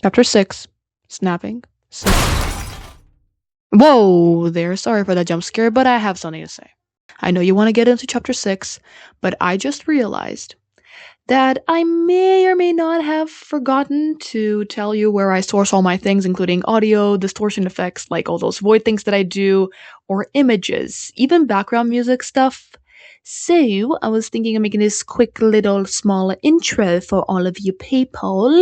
Chapter 6. Snapping. Whoa there, sorry for that jump scare, but I have something to say. I know you want to get into Chapter 6, but I just realized that I may or may not have forgotten to tell you where I source all my things, including audio, distortion effects, like all those void things that I do, or images, even background music stuff. So, I was thinking of making this quick little small intro for all of you people.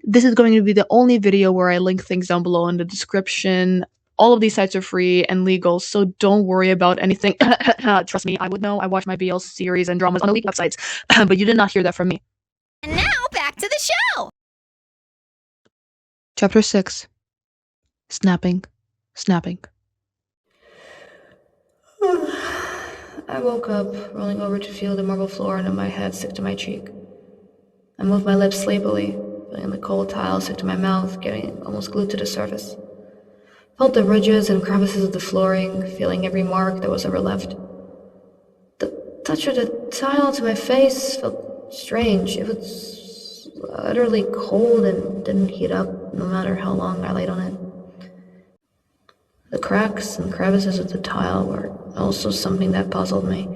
This is going to be the only video where I link things down below in the description. All of these sites are free and legal, so don't worry about anything. Trust me, I would know. I watch my BL series and dramas on elite websites, but you did not hear that from me. And now, back to the show! Chapter 6. Snapping. I woke up, rolling over to feel the marble floor under my head stick to my cheek. I moved my lips sleepily, feeling the cold tile stick to my mouth, getting almost glued to the surface. Felt the ridges and crevices of the flooring, feeling every mark that was ever left. The touch of the tile to my face felt strange. It was utterly cold and didn't heat up, no matter how long I laid on it. The cracks and crevices of the tile were also something that puzzled me.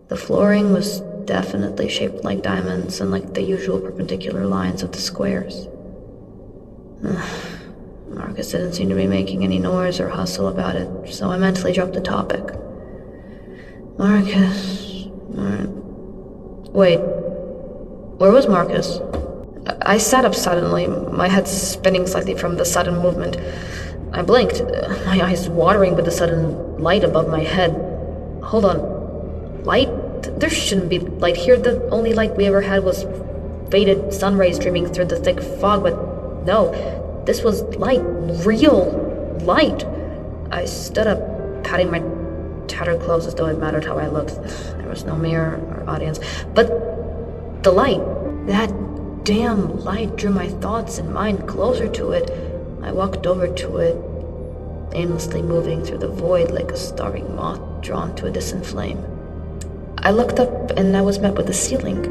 The flooring was definitely shaped like diamonds and like the usual perpendicular lines of the squares. Marcus didn't seem to be making any noise or hustle about it, so I mentally dropped the topic. Marcus... Wait, where was Marcus? I sat up suddenly, my head spinning slightly from the sudden movement. I blinked, my eyes watering with the sudden light above my head. Hold on, light? There shouldn't be light here. The only light we ever had was faded sun rays streaming through the thick fog, but no, this was light, real light. I stood up, patting my tattered clothes as though it mattered how I looked. There was no mirror or audience, but the light, that damn light drew my thoughts and mind closer to it. I walked over to it, aimlessly moving through the void like a starving moth drawn to a distant flame. I looked up and I was met with the ceiling.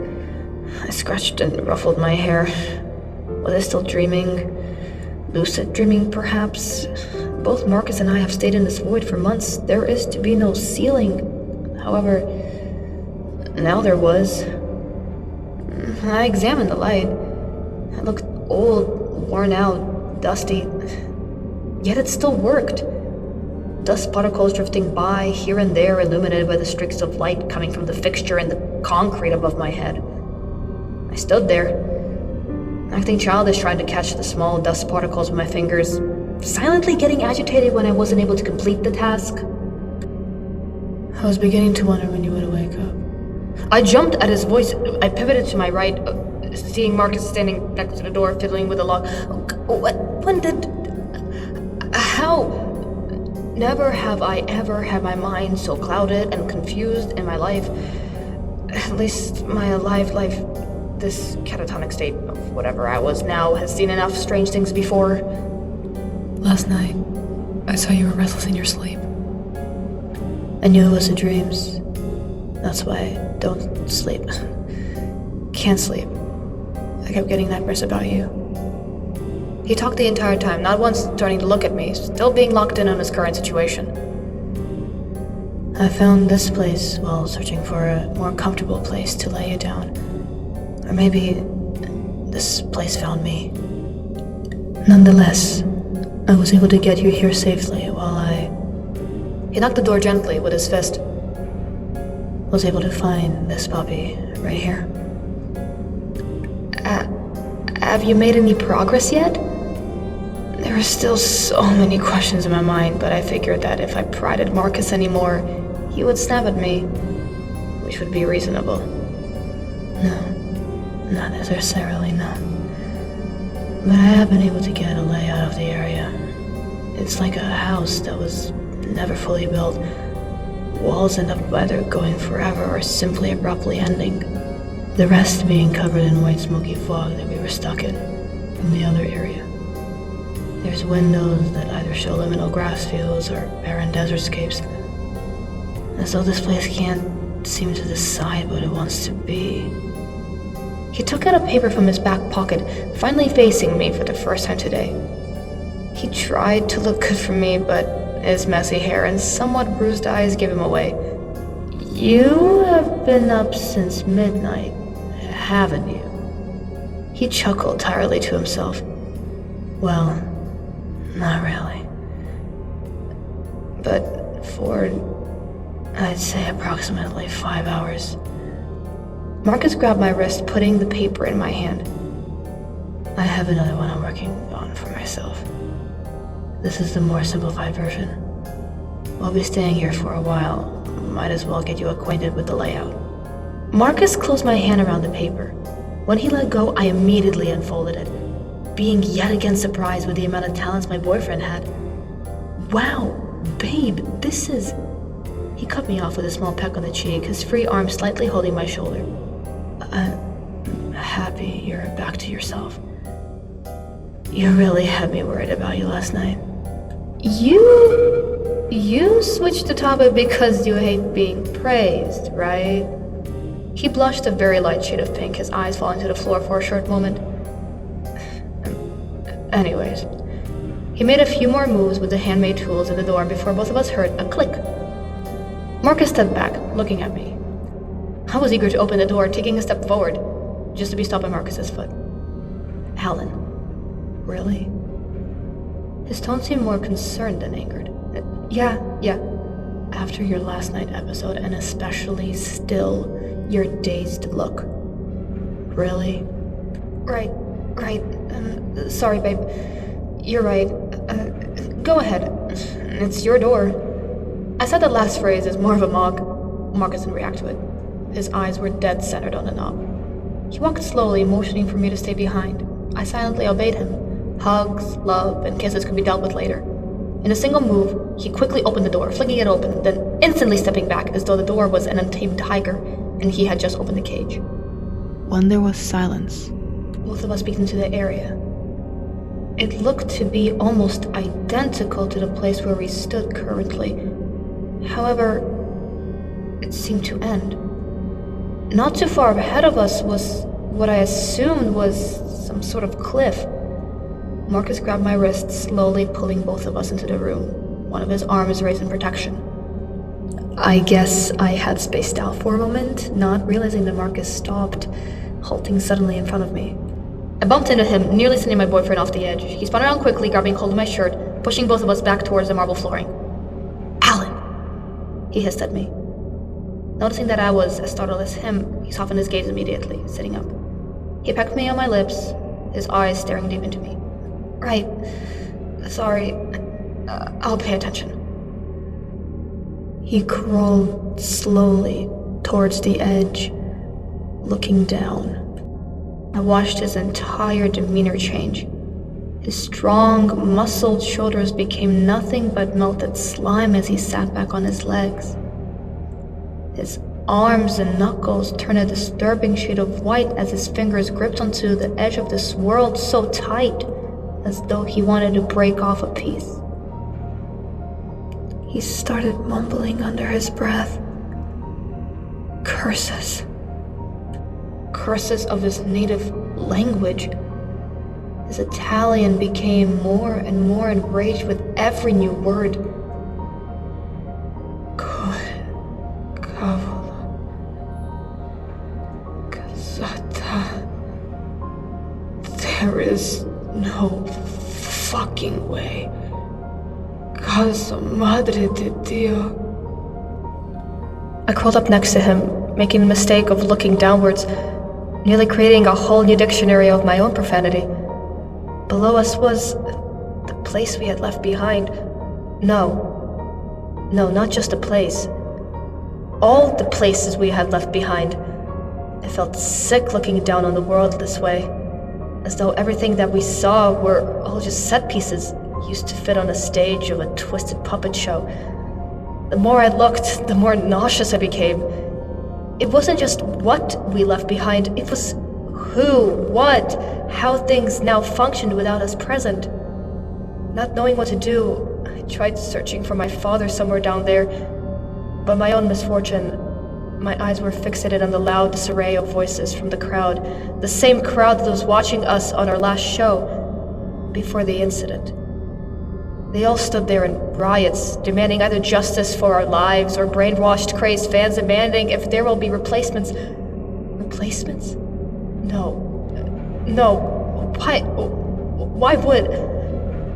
I scratched and ruffled my hair. Was I still dreaming? Lucid dreaming, perhaps? Both Marcus and I have stayed in this void for months. There is to be no ceiling. However, now there was. I examined the light. It looked old, worn out, dusty. Yet it still worked. Dust particles drifting by, here and there illuminated by the streaks of light coming from the fixture and the concrete above my head. I stood there, acting childish, trying to catch the small dust particles with my fingers, silently getting agitated when I wasn't able to complete the task. I was beginning to wonder when you would wake up. I jumped at his voice. I pivoted to my right, seeing Marcus standing next to the door, fiddling with the lock. What? When did... How? Never have I ever had my mind so clouded and confused in my life. At least my alive life. This catatonic state of whatever I was now has seen enough strange things before. Last night, I saw you were restless in your sleep. I knew it was in dreams. That's why I don't sleep. Can't sleep. I kept getting nightmares about you. He talked the entire time, not once turning to look at me, still being locked in on his current situation. I found this place while searching for a more comfortable place to lay you down. Or maybe this place found me. Nonetheless, I was able to get you here safely while I... He knocked the door gently with his fist. Was able to find this puppy right here. Have you made any progress yet? There are still so many questions in my mind, but I figured that if I prided Marcus anymore, he would snap at me, which would be reasonable. No, not necessarily, no. But I have been able to get a layout of the area. It's like a house that was never fully built. Walls end up either going forever or simply abruptly ending. The rest being covered in white smoky fog that we were stuck in from the other area. There's windows that either show liminal grass fields or barren desertscapes. As though this place can't seem to decide what it wants to be. He took out a paper from his back pocket, finally facing me for the first time today. He tried to look good for me, but his messy hair and somewhat bruised eyes gave him away. "You have been up since midnight, haven't you?" He chuckled tiredly to himself. "Well, not really. But for, I'd say, approximately 5 hours." Marcus grabbed my wrist, putting the paper in my hand. "I have another one I'm working on for myself. This is the more simplified version. We'll be staying here for a while. Might as well get you acquainted with the layout." Marcus closed my hand around the paper. When he let go, I immediately unfolded it, being yet again surprised with the amount of talents my boyfriend had. "Wow, babe, this is..." He cut me off with a small peck on the cheek, his free arm slightly holding my shoulder. "I'm happy you're back to yourself. You really had me worried about you last night." You switched the topic because you hate being praised, right?" He blushed a very light shade of pink, his eyes falling to the floor for a short moment. Anyways, he made a few more moves with the handmade tools at the door before both of us heard a click. Marcus stepped back, looking at me. I was eager to open the door, taking a step forward, just to be stopped by Marcus's foot. "Alan, really?" His tone seemed more concerned than angered. Yeah. After your last night episode, and especially still your dazed look. Really? Right. Sorry, babe. You're right. Go ahead. It's your door." I said the last phrase as more of a mock. Marcus didn't react to it. His eyes were dead centered on the knob. He walked slowly, motioning for me to stay behind. I silently obeyed him. Hugs, love, and kisses could be dealt with later. In a single move, he quickly opened the door, flicking it open, then instantly stepping back as though the door was an untamed tiger and he had just opened the cage. When there was silence, Both of us peeked into the area. It looked to be almost identical to the place where we stood currently. However, it seemed to end. Not too far ahead of us was what I assumed was some sort of cliff. Marcus grabbed my wrist, slowly pulling both of us into the room, one of his arms raised in protection. I guess I had spaced out for a moment, not realizing that Marcus stopped, halting suddenly in front of me. I bumped into him, nearly sending my boyfriend off the edge. He spun around quickly, grabbing hold of my shirt, pushing both of us back towards the marble flooring. "Alan!" he hissed at me. Noticing that I was as startled as him, he softened his gaze immediately, sitting up. He pecked me on my lips, his eyes staring deep into me. "Right. Sorry. I'll pay attention." He crawled slowly towards the edge, looking down. I watched his entire demeanor change. His strong, muscled shoulders became nothing but melted slime as he sat back on his legs. His arms and knuckles turned a disturbing shade of white as his fingers gripped onto the edge of this world so tight, as though he wanted to break off a piece. He started mumbling under his breath. Curses. Curses of his native language. His Italian became more and more enraged with every new word. Cavolo. Casata. There is no fucking way. Casa Madre de Dio. I crawled up next to him, making the mistake of looking downwards, nearly creating a whole new dictionary of my own profanity. Below us was the place we had left behind. No, not just a place. All the places we had left behind. I felt sick looking down on the world this way, as though everything that we saw were all just set pieces used to fit on a stage of a twisted puppet show. The more I looked, the more nauseous I became. It wasn't just what we left behind, it was who, what, how things now functioned without us present. Not knowing what to do, I tried searching for my father somewhere down there, but my own misfortune, My eyes were fixated on the loud disarray of voices from the crowd, the same crowd that was watching us on our last show before the incident. They all stood there in riots, demanding either justice for our lives or brainwashed, crazed fans demanding if there will be replacements. Replacements? No. Why would...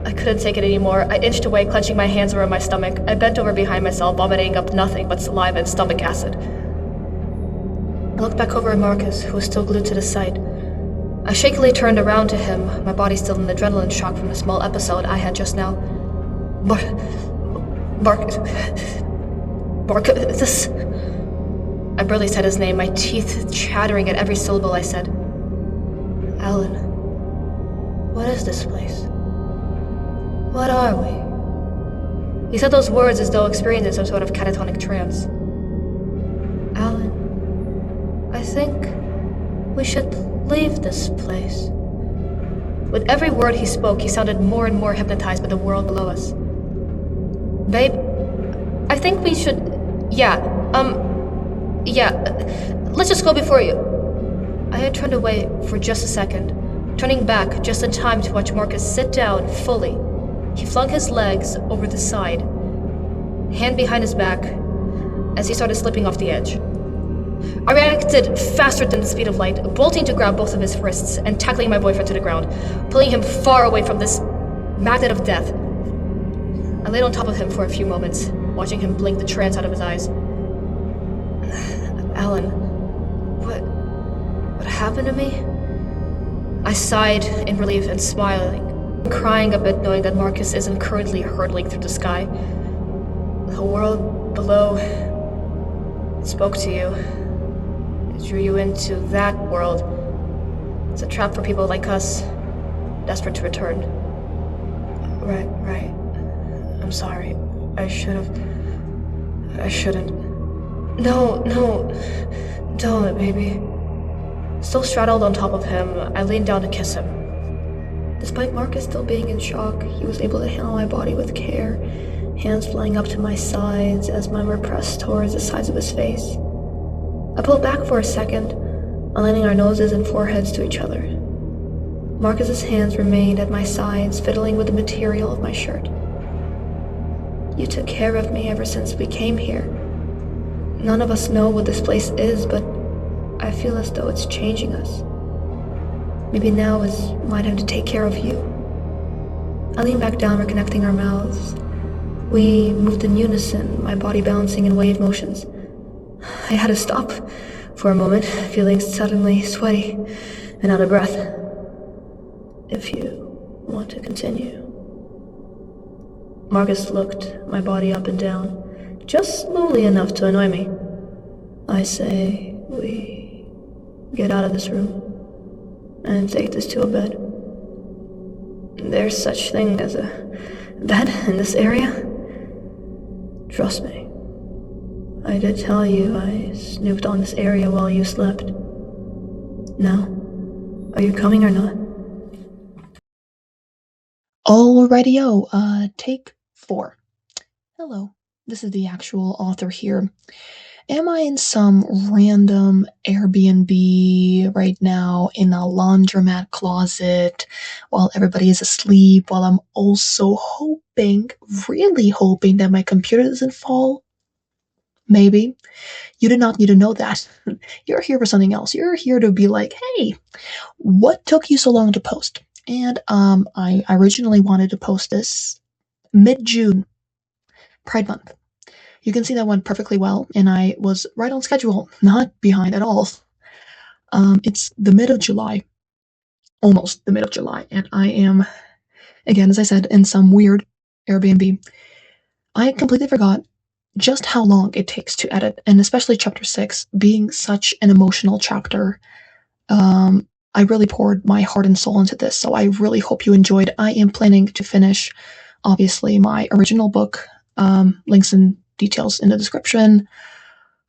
I couldn't take it anymore. I inched away, clenching my hands around my stomach. I bent over behind myself, vomiting up nothing but saliva and stomach acid. I looked back over at Marcus, who was still glued to the side. I shakily turned around to him, my body still in adrenaline shock from the small episode I had just now. Marcus... I barely said his name, my teeth chattering at every syllable I said. Alan, what is this place? What are we? He said those words as though experiencing some sort of catatonic trance. Alan, I think we should leave this place. With every word he spoke, he sounded more and more hypnotized by the world below us. Babe, I think we should... let's just go before you... I had turned away for just a second, turning back just in time to watch Marcus sit down fully. He flung his legs over the side, hand behind his back, as he started slipping off the edge. I reacted faster than the speed of light, bolting to grab both of his wrists and tackling my boyfriend to the ground, pulling him far away from this magnet of death. I laid on top of him for a few moments, watching him blink the trance out of his eyes. Alan, what happened to me? I sighed in relief and smiling, crying a bit knowing that Marcus isn't currently hurtling through the sky. The world below spoke to you. It drew you into that world. It's a trap for people like us, desperate to return. Right. I'm sorry. I shouldn't. No, don't, baby. Still straddled on top of him, I leaned down to kiss him. Despite Marcus still being in shock, he was able to handle my body with care, hands flying up to my sides as mine were pressed towards the sides of his face. I pulled back for a second, aligning our noses and foreheads to each other. Marcus's hands remained at my sides, fiddling with the material of my shirt. You took care of me ever since we came here. None of us know what this place is, but I feel as though it's changing us. Maybe now is my time to take care of you. I leaned back down, reconnecting our mouths. We moved in unison, my body bouncing in wave motions. I had to stop for a moment, feeling suddenly sweaty and out of breath. If you want to continue. Marcus looked my body up and down, just slowly enough to annoy me. I say we get out of this room and take this to a bed. There's such thing as a bed in this area. Trust me. I did tell you I snooped on this area while you slept. Now, are you coming or not? Alrighty-o, take 4. Hello, this is the actual author here. Am I in some random Airbnb right now in a laundromat closet while everybody is asleep, while I'm also really hoping that my computer doesn't fall? Maybe. You do not need to know that. You're here for something else. You're here to be like, hey, what took you so long to post? And I originally wanted to post this mid-June, Pride Month. You can see that went perfectly well, and I was right on schedule, not behind at all. It's the mid of July, almost the mid of July, and I am, again, as I said, in some weird Airbnb. I completely forgot just how long it takes to edit, and especially chapter 6 being such an emotional chapter. I really poured my heart and soul into this, so I really hope you enjoyed. I am planning to finish, obviously, my original book, links and details in the description,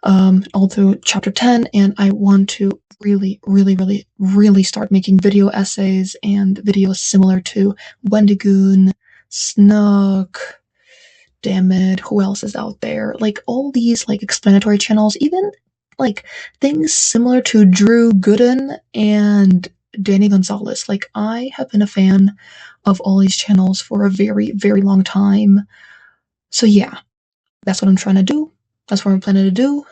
all through chapter 10, and I want to really start making video essays and videos similar to Wendigoon, Snook, damn it, who else is out there? Like all these like explanatory channels, even like things similar to Drew Gooden and Danny Gonzalez. Like, I have been a fan of all these channels for a very, very long time. So yeah, that's what I'm trying to do. That's what I'm planning to do.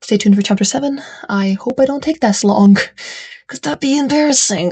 Stay tuned for chapter 7. I hope I don't take that long, because that'd be embarrassing.